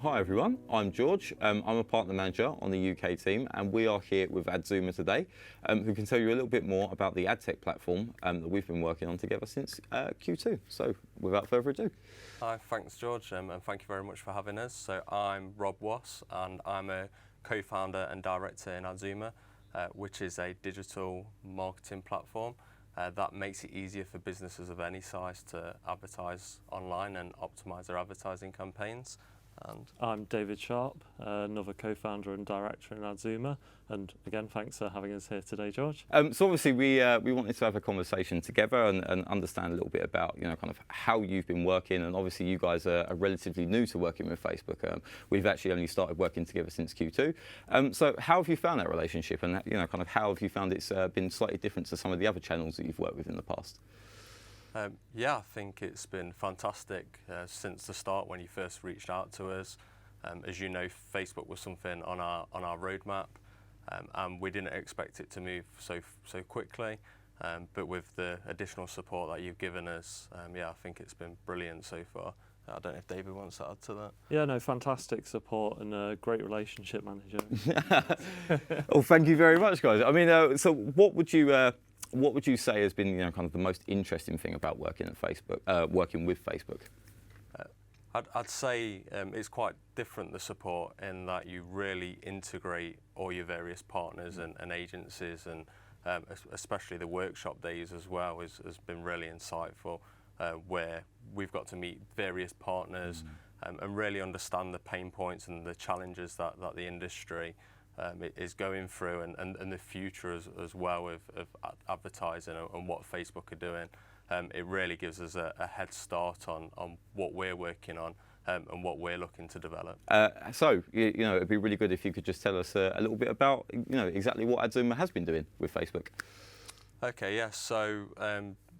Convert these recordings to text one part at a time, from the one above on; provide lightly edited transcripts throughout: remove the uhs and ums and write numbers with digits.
Hi everyone, I'm George. I'm a partner manager on the UK team, and we are here with AddZoom today, who can tell you a little bit more about the ad tech platform that we've been working on together since Q2. So without further ado. Hi, thanks George, and thank you very much for having us. So I'm Rob Wass, and I'm a co-founder and director in AddZoom, which is a digital marketing platform that makes it easier for businesses of any size to advertise online and optimise their advertising campaigns. And I'm David Sharp, another co-founder and director in AddZoom, and again, thanks for having us here today, George. So obviously we wanted to have a conversation together and understand a little bit about kind of how you've been working, and obviously you guys are relatively new to working with Facebook. We've actually only started working together since Q2. So how have you found that relationship, and kind of how have you found it's been slightly different to some of the other channels that you've worked with in the past? Yeah, I think it's been fantastic since the start when you first reached out to us. As you know, Facebook was something on our roadmap, and we didn't expect it to move so quickly. But with the additional support that you've given us, yeah, I think it's been brilliant so far. I don't know if David wants to add to that. Yeah, no, fantastic support and a great relationship manager. Well, thank you very much, guys. I mean, so what would you say has been kind of the most interesting thing about working at Facebook, working with Facebook? I'd say it's quite different, the support, in that you really integrate all your various partners and agencies, and especially the workshop days as well has been really insightful, where we've got to meet various partners and really understand the pain points and the challenges that the industry is going through, and the future as well of advertising and what Facebook are doing. It really gives us a head start on what we're working on and what we're looking to develop. So it'd be really good if you could just tell us a little bit about exactly what AddZoom has been doing with Facebook. Okay, yeah. So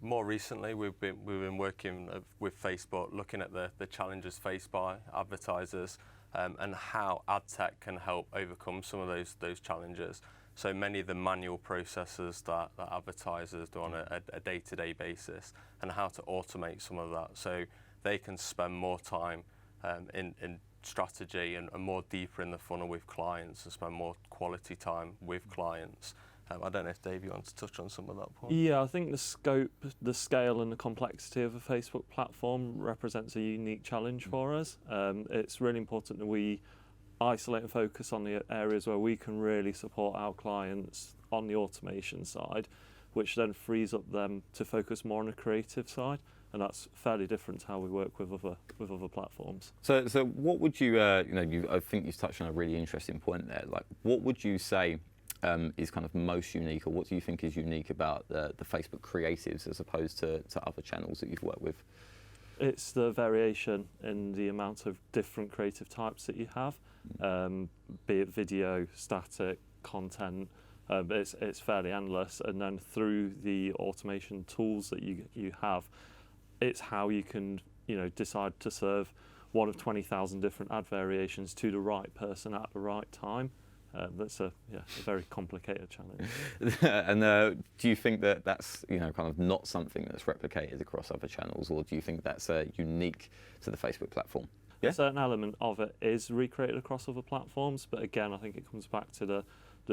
more recently, we've been working with Facebook, looking at the challenges faced by advertisers. And how ad tech can help overcome some of those challenges. So many of the manual processes that advertisers do on a day-to-day basis, and how to automate some of that so they can spend more time in strategy and more deeper in the funnel with clients, and spend more quality time with clients. I don't know if Dave, you want to touch on some of that point? Yeah, I think the scope, the scale and the complexity of a Facebook platform represents a unique challenge for us. It's really important that we isolate and focus on the areas where we can really support our clients on the automation side, which then frees up them to focus more on the creative side. And that's fairly different to how we work with other platforms. So what would you, I think you've touched on a really interesting point there. Like, what would you say is kind of most unique, or what do you think is unique about the Facebook creatives as opposed to other channels that you've worked with? It's the variation in the amount of different creative types that you have, be it video, static, content. It's fairly endless, and then through the automation tools that you have, it's how you can decide to serve one of 20,000 different ad variations to the right person at the right time. That's a very complicated challenge. And do you think that that's kind of not something that's replicated across other channels, or do you think that's unique to the Facebook platform? Yeah? A certain element of it is recreated across other platforms, but again, I think it comes back to the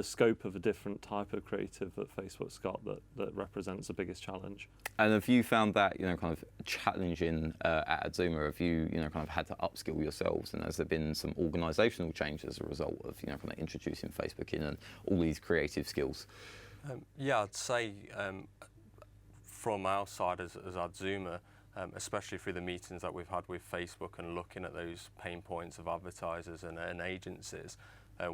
scope of a different type of creative that Facebook's got that represents the biggest challenge. And have you found that kind of challenging at AddZoom? Have you kind of had to upskill yourselves, and has there been some organisational change as a result of kind of introducing Facebook in and all these creative skills? Yeah, I'd say from our side as AddZoom, especially through the meetings that we've had with Facebook and looking at those pain points of advertisers and agencies,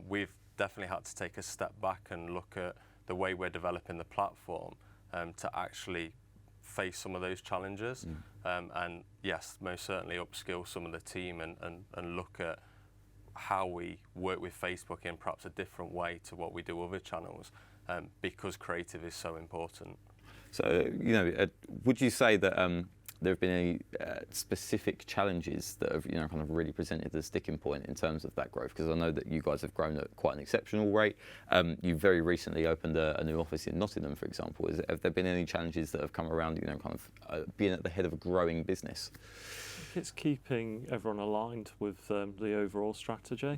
we've definitely had to take a step back and look at the way we're developing the platform to actually face some of those challenges. And yes, most certainly upskill some of the team and look at how we work with Facebook in perhaps a different way to what we do other channels, because creative is so important. So, would you say that there have been any specific challenges that have kind of really presented the sticking point in terms of that growth? Because I know that you guys have grown at quite an exceptional rate. You very recently opened a new office in Nottingham, for example. Have there been any challenges that have come around, kind of being at the head of a growing business? it's keeping everyone aligned with the overall strategy.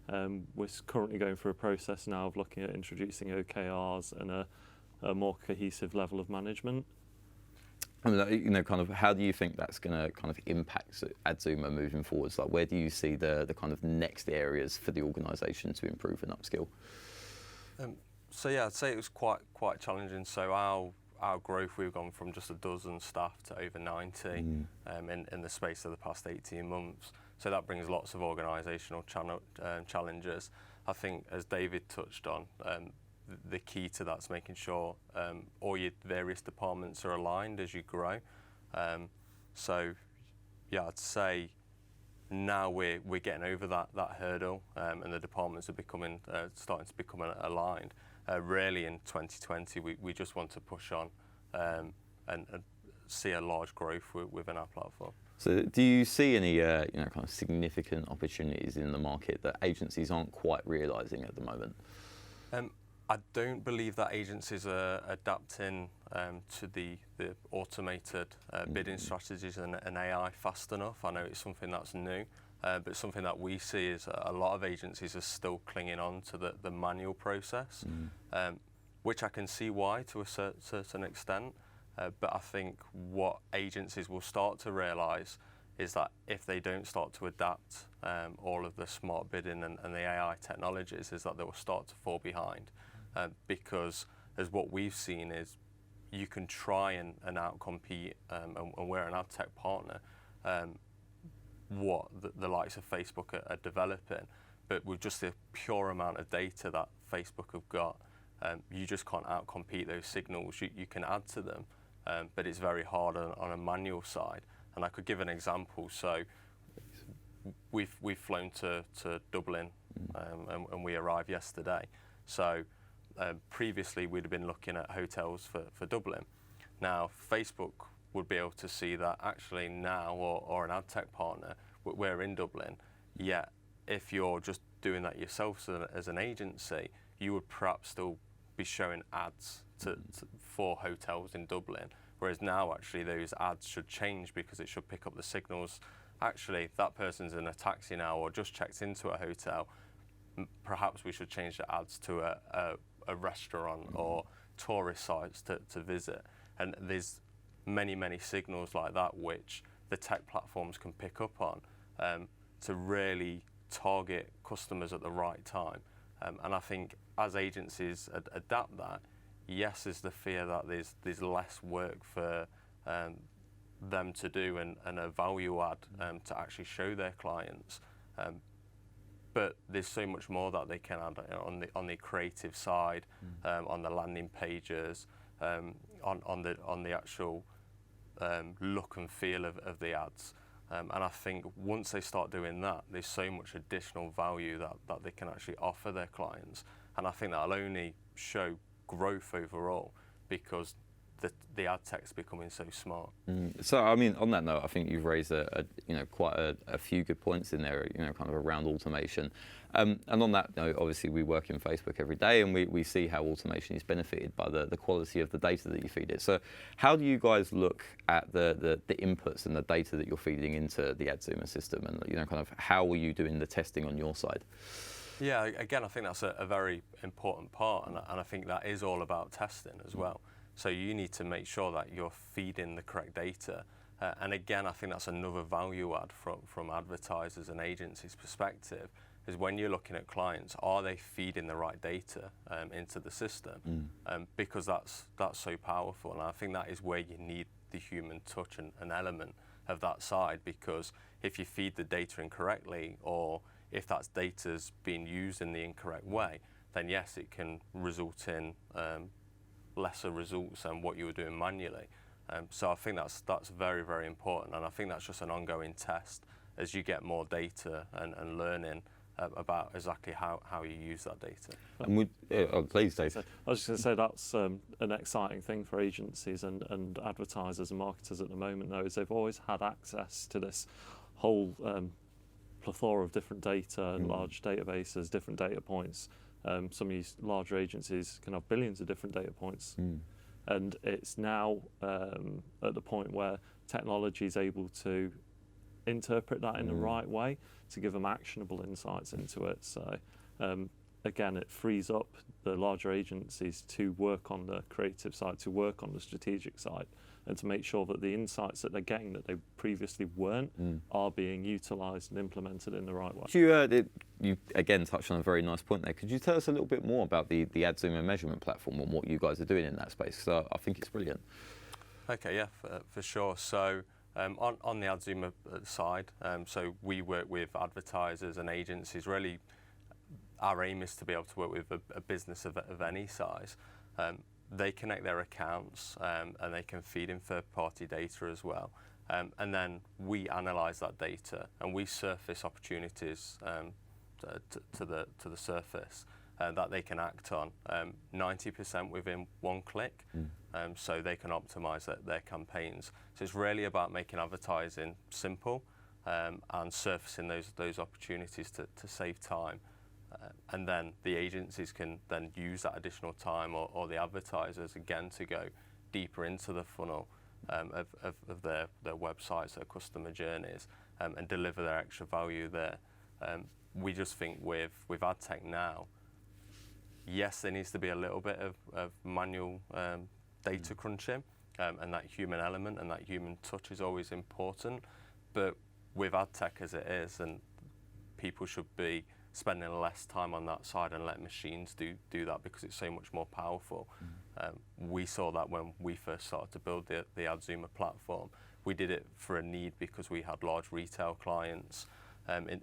We're currently going through a process now of looking at introducing OKRs and a more cohesive level of management. I mean, kind of, how do you think that's going to kind of impact AddZoom moving forwards? Like, where do you see the kind of next areas for the organisation to improve and upskill? So yeah, I'd say it was quite challenging. So our growth, we've gone from just a dozen staff to over 90 in the space of the past 18 months. So that brings lots of organisational challenges. I think, as David touched on, the key to that's making sure all your various departments are aligned as you grow. So yeah, I'd say now we're getting over that hurdle, and the departments are starting to become aligned. Really, in 2020, we just want to push on and see a large growth within our platform. So, do you see any kind of significant opportunities in the market that agencies aren't quite realising at the moment? I don't believe that agencies are adapting to the automated bidding strategies and AI fast enough. I know it's something that's new, but something that we see is a lot of agencies are still clinging on to the manual process, which I can see why to a certain extent. But I think what agencies will start to realise is that if they don't start to adapt all of the smart bidding and the AI technologies, is that they will start to fall behind. Because as what we've seen is you can try and outcompete, and we're an ad tech partner, what the likes of Facebook are developing, but with just the pure amount of data that Facebook have got, you just can't outcompete those signals. You can add to them, but it's very hard on a manual side. And I could give an example. So we've flown to Dublin, and we arrived yesterday. So previously we'd have been looking at hotels for Dublin. Now Facebook would be able to see that actually now, or an ad tech partner, we're in Dublin. Yet if you're just doing that yourself as an agency, you would perhaps still be showing ads for hotels in Dublin. Whereas now actually those ads should change because it should pick up the signals. Actually, that person's in a taxi now or just checked into a hotel. Perhaps we should change the ads to a restaurant or tourist sites to visit. And there's many signals like that which the tech platforms can pick up on to really target customers at the right time. And I think as agencies adapt that, yes, there's the fear that there's less work for them to do and a value add to actually show their clients. But there's so much more that they can add on the creative side, on the landing pages, on the actual look and feel of the ads. And I think once they start doing that, there's so much additional value that they can actually offer their clients. And I think that'll only show growth overall because the ad tech's becoming so smart. So, I mean, on that note, I think you've raised quite a few good points in there, kind of around automation. And on that note, obviously we work in Facebook every day, and we see how automation is benefited by the quality of the data that you feed it. So, how do you guys look at the inputs and the data that you're feeding into the AddZoom system, and kind of how are you doing the testing on your side? Yeah, again, I think that's a very important part, and I think that is all about testing as well. So you need to make sure that you're feeding the correct data. And again, I think that's another value add from advertisers and agencies' perspective, is when you're looking at clients, are they feeding the right data into the system? Because that's so powerful. And I think that is where you need the human touch and an element of that side, because if you feed the data incorrectly, or if that data's being used in the incorrect way, then yes, it can result in lesser results than what you were doing manually. So I think that's very important, and I think that's just an ongoing test as you get more data and learning about exactly how you use that data. And please, Dave. I was just going to say that's an exciting thing for agencies and advertisers and marketers at the moment, though, is they've always had access to this whole plethora of different data and large databases, different data points. Some of these larger agencies can have billions of different data points. And it's now at the point where technology is able to interpret that in the right way to give them actionable insights into it. So again, it frees up the larger agencies to work on the creative side, to work on the strategic side, and to make sure that the insights that they're getting that they previously weren't are being utilised and implemented in the right way. You again touched on a very nice point there. Could you tell us a little bit more about the AddZoom measurement platform and what you guys are doing in that space? Because I think it's brilliant. Okay, yeah, for sure. So on the AddZoom side, so we work with advertisers and agencies. Really, our aim is to be able to work with a business of any size. They connect their accounts and they can feed in third-party data as well. And then we analyse that data and we surface opportunities to the surface that they can act on. 90% within one click, so they can optimise their campaigns. So it's really about making advertising simple and surfacing those opportunities to save time. And then the agencies can then use that additional time, or the advertisers again, to go deeper into the funnel of their websites, their customer journeys, and deliver their extra value there. We just think with ad tech now, yes, there needs to be a little bit of manual data crunching, and that human element and that human touch is always important. But with ad tech as it is, and people should be spending less time on that side and let machines do that because it's so much more powerful. We saw that when we first started to build the AddZoom platform. We did it for a need because we had large retail clients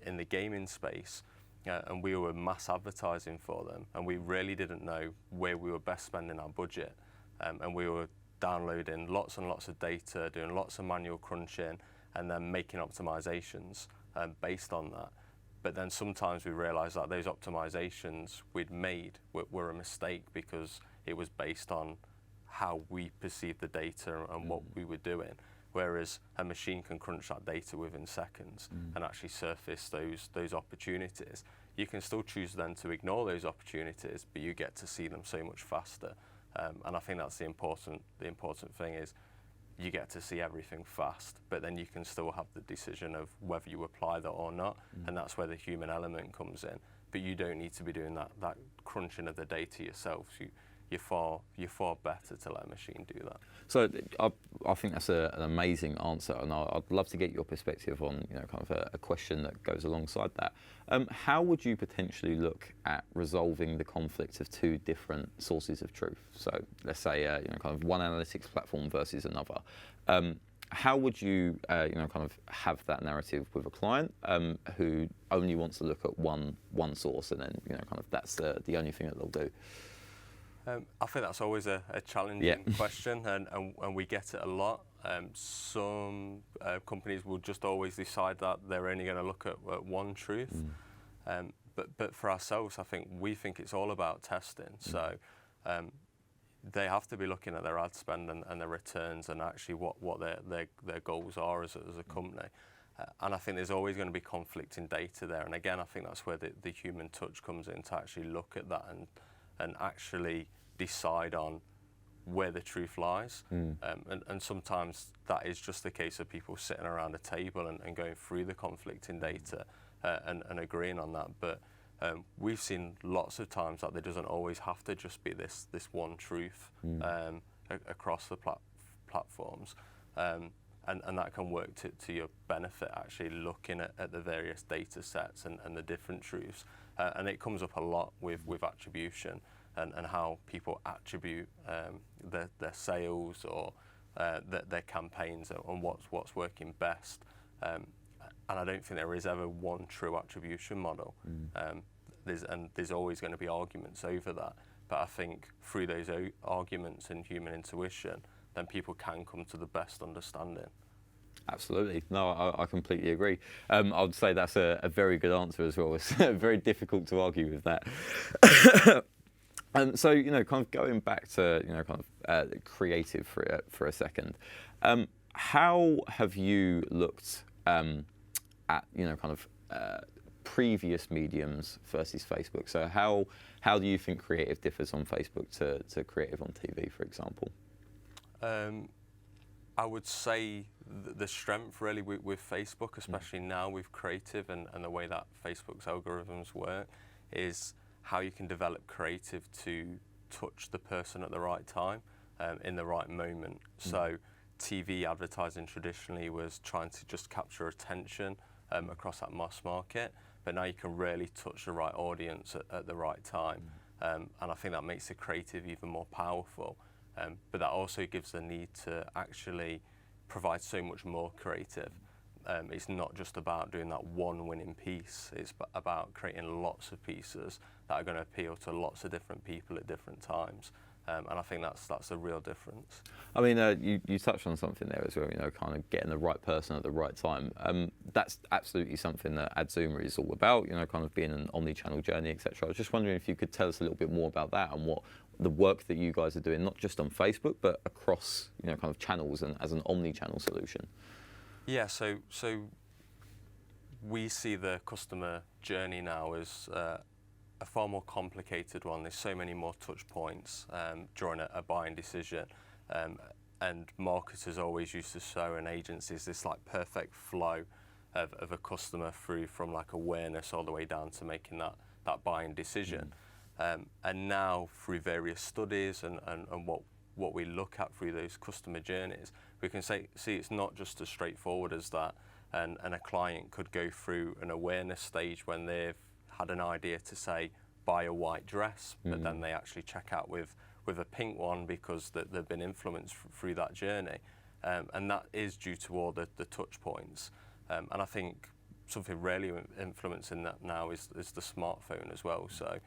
in the gaming space, and we were mass advertising for them, and we really didn't know where we were best spending our budget, and we were downloading lots and lots of data, doing lots of manual crunching, and then making optimizations based on that. But then sometimes we realised that those optimizations we'd made were a mistake because it was based on how we perceived the data and what we were doing. Whereas a machine can crunch that data within seconds and actually surface those opportunities. You can still choose then to ignore those opportunities, but you get to see them so much faster. And I think that's the important thing is you get to see everything fast, but then you can still have the decision of whether you apply that or not, and that's where the human element comes in. But you don't need to be doing that crunching of the data yourself. You're far better to let a machine do that. So I think that's an amazing answer, and I'd love to get your perspective on kind of a question that goes alongside that. How would you potentially look at resolving the conflict of two different sources of truth? So let's say kind of one analytics platform versus another. How would you kind of have that narrative with a client who only wants to look at one source, and then kind of that's the only thing that they'll do? I think that's always a challenging question, and we get it a lot. Some companies will just always decide that they're only going to look at one truth. But for ourselves, I think we think it's all about testing. So they have to be looking at their ad spend and their returns, and actually what their goals are as a company. And I think there's always going to be conflicting data there. And again, I think that's where the human touch comes in, to actually look at that and actually decide on where the truth lies. And sometimes that is just the case of people sitting around a table and going through the conflicting data and agreeing on that. But we've seen lots of times that there doesn't always have to just be this one truth across the platforms. And that can work to your benefit, actually looking at the various data sets and the different truths. And it comes up a lot with attribution and how people attribute their sales or their campaigns and what's working best. And I don't think there is ever one true attribution model. There's always going to be arguments over that. But I think through those arguments and human intuition, then people can come to the best understanding. Absolutely. No, I completely agree. I would say that's a very good answer as well. It's very difficult to argue with that. So, kind of going back to, kind of creative for a second, how have you looked at, kind of previous mediums versus Facebook? So how do you think creative differs on Facebook to creative on TV, for example? I would say the strength really with Facebook, especially now with creative and the way that Facebook's algorithms work, is how you can develop creative to touch the person at the right time, in the right moment. So TV advertising traditionally was trying to just capture attention across that mass market, but now you can really touch the right audience at the right time. And I think that makes the creative even more powerful. But that also gives the need to actually provide so much more creative. It's not just about doing that one winning piece, it's about creating lots of pieces that are going to appeal to lots of different people at different times. And I think that's a real difference. I mean, you touched on something there as well, kind of getting the right person at the right time. That's absolutely something that AddZoom is all about, kind of being an omni-channel journey, etc. I was just wondering if you could tell us a little bit more about that and what the work that you guys are doing, not just on Facebook, but across, kind of channels and as an omni-channel solution. Yeah, so we see the customer journey now as a far more complicated one. There's so many more touch points during a buying decision, and marketers always used to show in agencies this like perfect flow of a customer through from like awareness all the way down to making that buying decision. And now through various studies and what we look at through those customer journeys, we can see it's not just as straightforward as that, and a client could go through an awareness stage when they've had an idea to say buy a white dress, but then they actually check out with a pink one because they've been influenced through that journey, and that is due to all the touch points. And I think something really influencing that now is the smartphone as well. So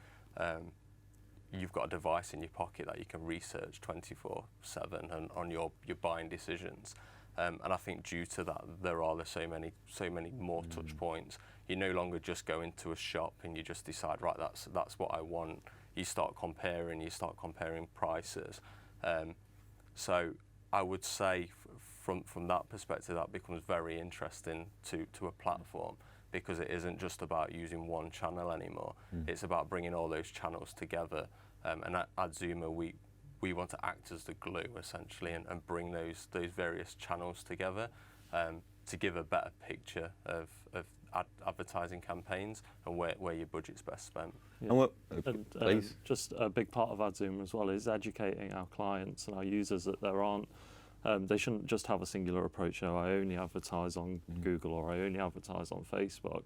you've got a device in your pocket that you can research 24/7 and on your buying decisions. And I think due to that, there are so many more touch points. You no longer just go into a shop and you just decide, right, that's what I want. You start comparing prices. So I would say from that perspective, that becomes very interesting to a platform, because it isn't just about using one channel anymore. It's about bringing all those channels together. And at AddZoom, we want to act as the glue essentially and bring those various channels together to give a better picture of advertising campaigns and where your budget's best spent. Yeah. Please. Just a big part of AddZoom as well is educating our clients and our users that they shouldn't just have a singular approach. I only advertise on Google or I only advertise on Facebook.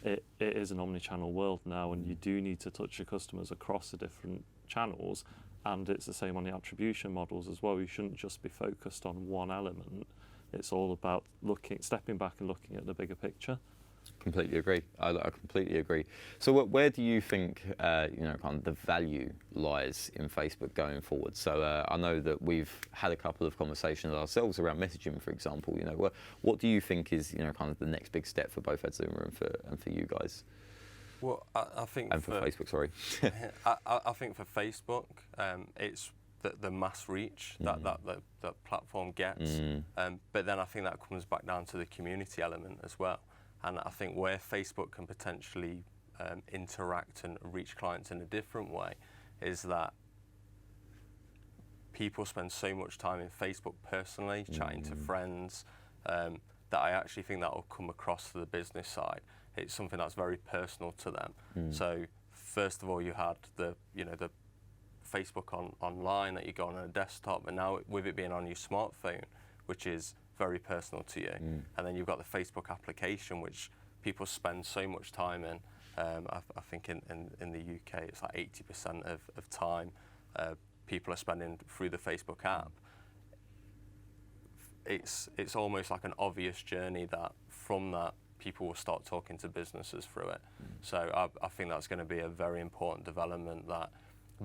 It is an omni-channel world now, and you do need to touch your customers across the different channels, and it's the same on the attribution models as well. You shouldn't just be focused on one element. It's all about stepping back and looking at the bigger picture. Completely agree. I completely agree. So where do you think kind of the value lies in Facebook going forward? So I know that we've had a couple of conversations ourselves around messaging, for example. What do you think is kind of the next big step for both AddZoom and for you guys? Well, I think for Facebook, sorry. I think for Facebook, it's the mass reach that platform gets, but then I think that comes back down to the community element as well. And I think where Facebook can potentially interact and reach clients in a different way is that people spend so much time in Facebook personally, chatting to friends, that I actually think that will come across to the business side. It's something that's very personal to them. So first of all, you had the Facebook online that you go on a desktop, and now with it being on your smartphone, which is very personal to you. And then you've got the Facebook application, which people spend so much time in. I think in the UK, it's like 80% of time people are spending through the Facebook app. It's almost like an obvious journey that from that, people will start talking to businesses through it. So I think that's going to be a very important development, that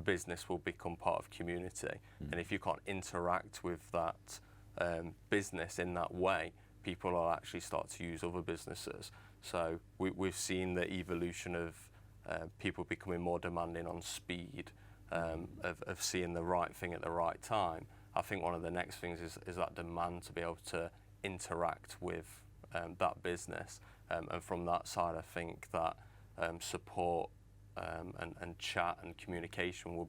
business will become part of community. And if you can't interact with that business in that way, people will actually start to use other businesses. So we've seen the evolution of people becoming more demanding on speed, of seeing the right thing at the right time. I think one of the next things is that demand to be able to interact with that business. And from that side, I think that support and chat and communication will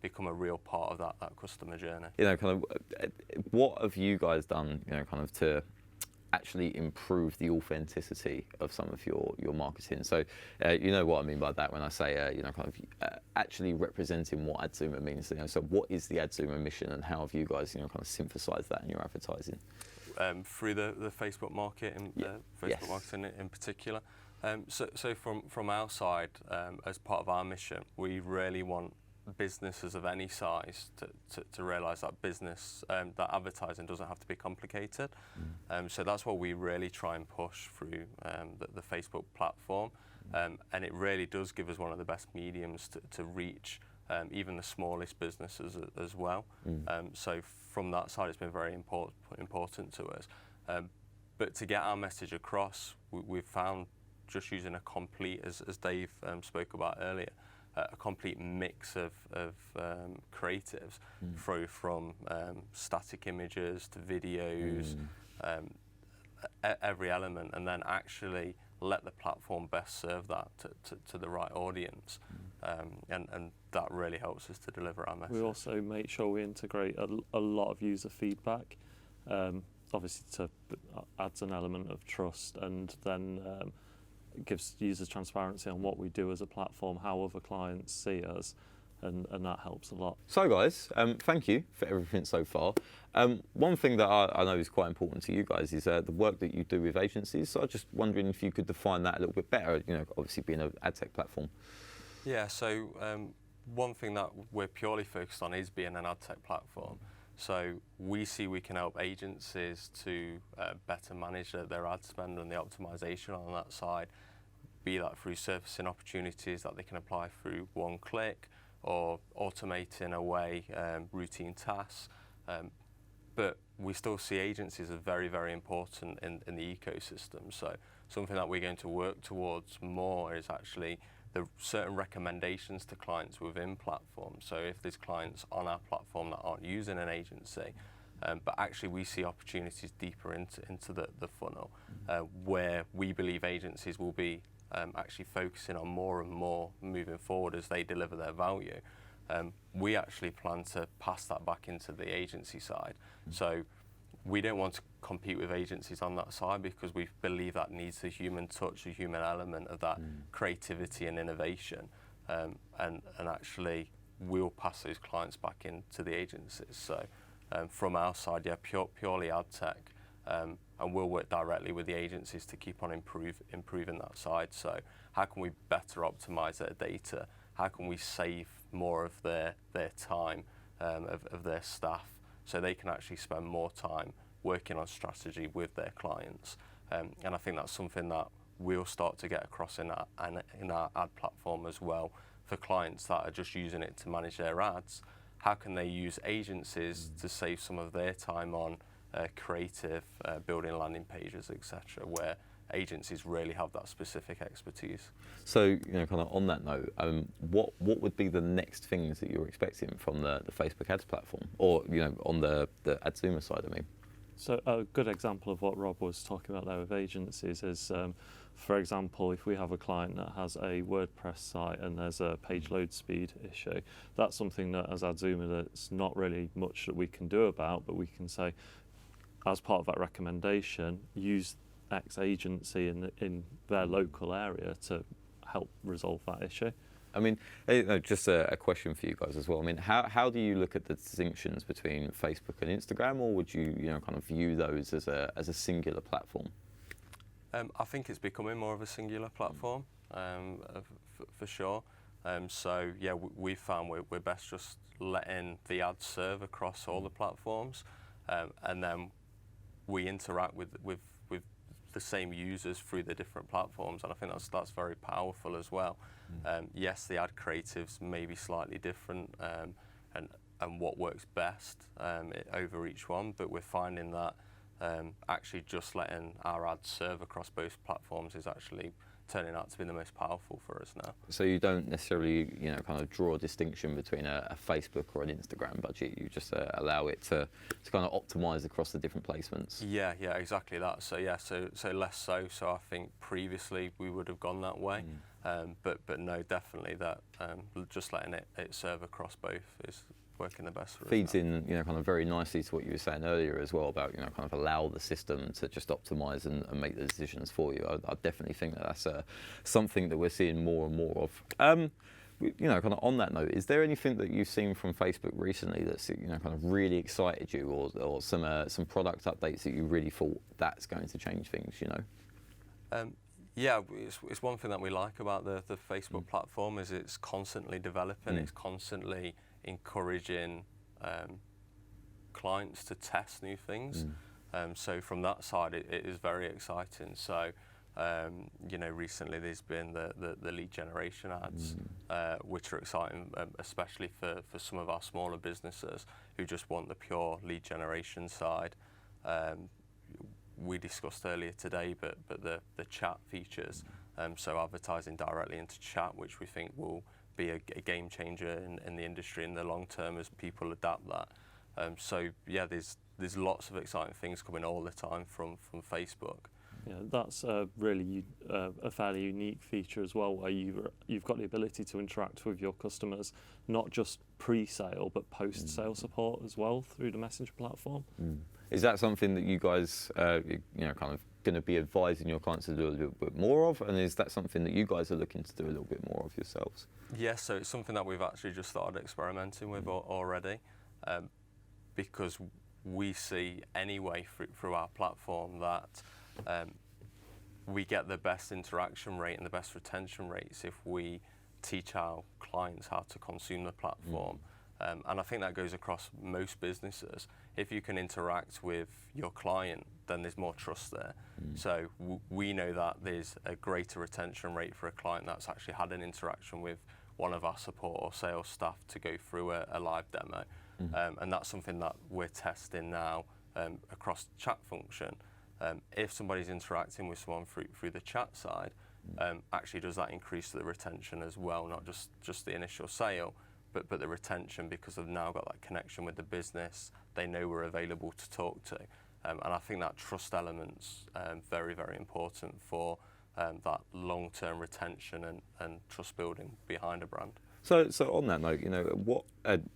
become a real part of that customer journey. You know, kind of, what have you guys done, you know, kind of to actually improve the authenticity of some of your marketing? So, you know what I mean by that when I say, you know, kind of actually representing what AddZoom means. You know, so what is the AddZoom mission, and how have you guys, you know, kind of synthesized that in your advertising? Through the Facebook market, Facebook marketing in particular. So from our side, as part of our mission, we really want businesses of any size to realise that that advertising doesn't have to be complicated. So that's what we really try and push through the Facebook platform, and it really does give us one of the best mediums to reach even the smallest businesses as well. So from that side, it's been very important to us. But to get our message across, we've found just using a complete, as Dave spoke about earlier, a complete mix of creatives, through from static images to videos, every element, and then actually let the platform best serve that to the right audience, and that really helps us to deliver our message. We also make sure we integrate a lot of user feedback, obviously adds an element of trust, and then gives users transparency on what we do as a platform, how other clients see us, and that helps a lot. So guys, thank you for everything so far. One thing that I know is quite important to you guys is the work that you do with agencies. So I'm just wondering if you could define that a little bit better, you know, obviously being an ad tech platform. Yeah, so one thing that we're purely focused on is being an ad tech platform. So we see we can help agencies to better manage their ad spend and the optimization on that side, be that through surfacing opportunities that they can apply through one click, or automating away routine tasks. But we still see agencies as very, very important in the ecosystem. So something that we're going to work towards more is actually the certain recommendations to clients within platforms. So if there's clients on our platform that aren't using an agency, but actually we see opportunities deeper into the funnel, where we believe agencies will be actually focusing on more and more moving forward as they deliver their value. We actually plan to pass that back into the agency side. So we don't want to compete with agencies on that side, because we believe that needs the human touch, the human element of that creativity and innovation. And actually we'll pass those clients back into the agencies. So from our side, yeah, purely ad tech, and we'll work directly with the agencies to keep on improving that side. So how can we better optimize their data? How can we save more of their time, of their staff, so they can actually spend more time working on strategy with their clients? And I think that's something that we'll start to get across in our ad platform as well, for clients that are just using it to manage their ads. How can they use agencies to save some of their time on creative, building landing pages, etc., where agencies really have that specific expertise. So, you know, kind of on that note, what would be the next things that you're expecting from the Facebook ads platform, or, you know, on the AddZoom side, I mean? So a good example of what Rob was talking about there with agencies is, for example, if we have a client that has a WordPress site and there's a page load speed issue, that's something that as AddZoom, that's not really much that we can do about, but we can say, as part of that recommendation, use X agency in their local area to help resolve that issue. I mean, just a question for you guys as well. I mean, how do you look at the distinctions between Facebook and Instagram, or would you, kind of view those as a singular platform? I think it's becoming more of a singular platform, for sure. So yeah, we found we're best just letting the ads serve across all the platforms, and then we interact with the same users through the different platforms, and I think that's very powerful as well. Yes, the ad creatives may be slightly different, and what works best over each one, but we're finding that actually just letting our ads serve across both platforms is actually turning out to be the most powerful for us now. So you don't necessarily, kind of draw a distinction between a Facebook or an Instagram budget. You just allow it to kind of optimize across the different placements. Yeah, exactly that. So less so. So I think previously we would have gone that way, but no, definitely that just letting it serve across both is working the best for us. Feeds in, kind of very nicely to what you were saying earlier as well about, kind of allow the system to just optimize and make the decisions for you. I definitely think that that's something that we're seeing more and more of. Kind of on that note, is there anything that you've seen from Facebook recently that's, kind of really excited you, or some product updates that you really thought that's going to change things, Yeah, it's one thing that we like about the Facebook platform is it's constantly developing, it's constantly encouraging clients to test new things. So from that side, it is very exciting. So, recently there's been the lead generation ads, which are exciting, especially for some of our smaller businesses who just want the pure lead generation side. We discussed earlier today, but the chat features, so advertising directly into chat, which we think will be a game changer in the industry in the long term as people adapt that. So yeah, there's lots of exciting things coming all the time from Facebook. Yeah, that's really a fairly unique feature as well, where you've got the ability to interact with your customers, not just pre-sale but post-sale support as well through the Messenger platform. Is that something that you guys, kind of going to be advising your clients to do a little bit more of, and is that something that you guys are looking to do a little bit more of yourselves? Yes, so it's something that we've actually just started experimenting with already, because we see anyway through our platform that we get the best interaction rate and the best retention rates if we teach our clients how to consume the platform. And I think that goes across most businesses. If you can interact with your client, then there's more trust there. So we know that there's a greater retention rate for a client that's actually had an interaction with one of our support or sales staff to go through a live demo. And that's something that we're testing now across the chat function. If somebody's interacting with someone through the chat side, actually does that increase the retention as well, not just the initial sale, but the retention, because they've now got that connection with the business, they know we're available to talk to. And I think that trust element's very, very important for that long-term retention and trust building behind a brand. So on that note, what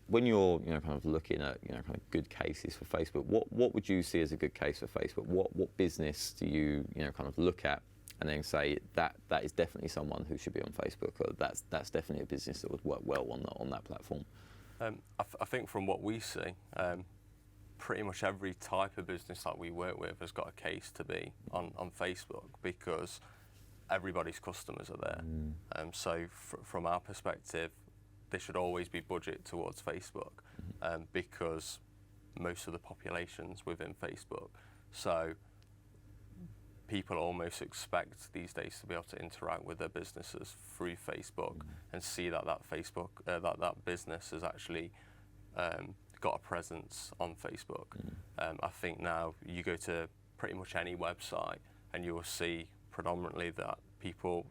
when you're kind of looking at kind of good cases for Facebook, what would you see as a good case for Facebook? What business do you kind of look at and then say that is definitely someone who should be on Facebook, or that's definitely a business that would work well on that platform? I think from what we see, pretty much every type of business that we work with has got a case to be on Facebook, because everybody's customers are there. So from our perspective, there should always be budget towards Facebook, because most of the population's within Facebook. So people almost expect these days to be able to interact with their businesses through Facebook and see that Facebook, that business has actually got a presence on Facebook. I think now you go to pretty much any website and you will see predominantly that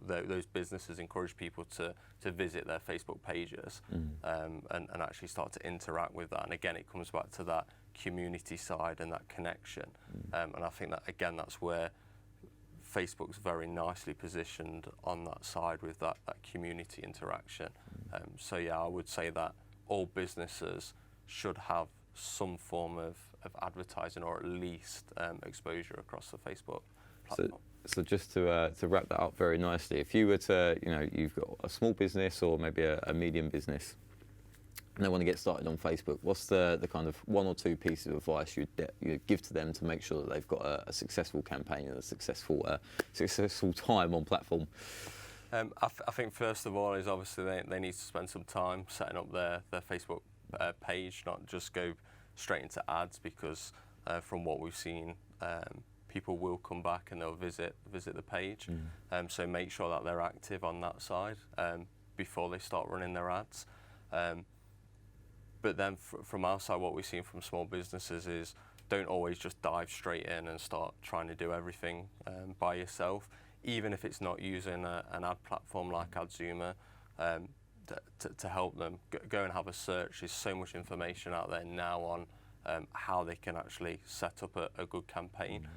those businesses encourage people to visit their Facebook pages and actually start to interact with that. And again, it comes back to that community side and that connection. And I think that, again, that's where Facebook's very nicely positioned on that side with that community interaction. So yeah, I would say that all businesses should have some form of advertising, or at least exposure across the Facebook platform. So just to wrap that up very nicely, if you were to, you've got a small business or maybe a medium business, and they want to get started on Facebook, what's the kind of one or two pieces of advice you'd give to them to make sure that they've got a successful campaign and a successful time on platform? I think first of all is obviously they need to spend some time setting up their Facebook page, not just go straight into ads, because from what we've seen, people will come back and they'll visit the page. So make sure that they're active on that side before they start running their ads. But then from our side, what we've seen from small businesses is don't always just dive straight in and start trying to do everything by yourself, even if it's not using an ad platform like AddZoom to help them. Go and have a search. There's so much information out there now on how they can actually set up a good campaign.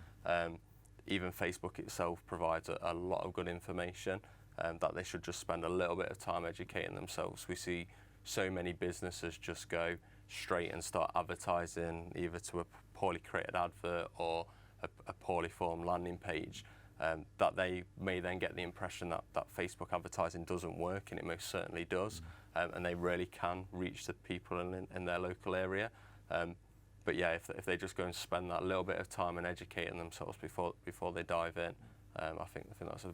Even Facebook itself provides a lot of good information that they should just spend a little bit of time educating themselves. We see so many businesses just go straight and start advertising either to a poorly created advert or a poorly formed landing page, that they may then get the impression that Facebook advertising doesn't work, and it most certainly does, and they really can reach the people in their local area. But yeah, if they just go and spend that little bit of time and educating themselves before they dive in, I think that's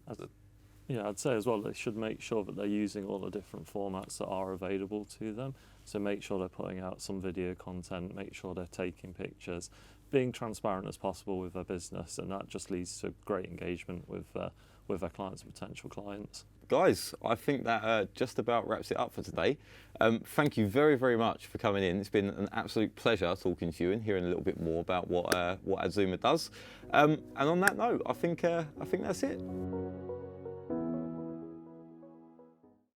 yeah, I'd say as well they should make sure that they're using all the different formats that are available to them. So make sure they're putting out some video content, make sure they're taking pictures, being transparent as possible with their business, and that just leads to great engagement with their clients and potential clients. Guys, I think that just about wraps it up for today. Thank you very, very much for coming in. It's been an absolute pleasure talking to you and hearing a little bit more about what AddZoom does. And on that note, I think that's it.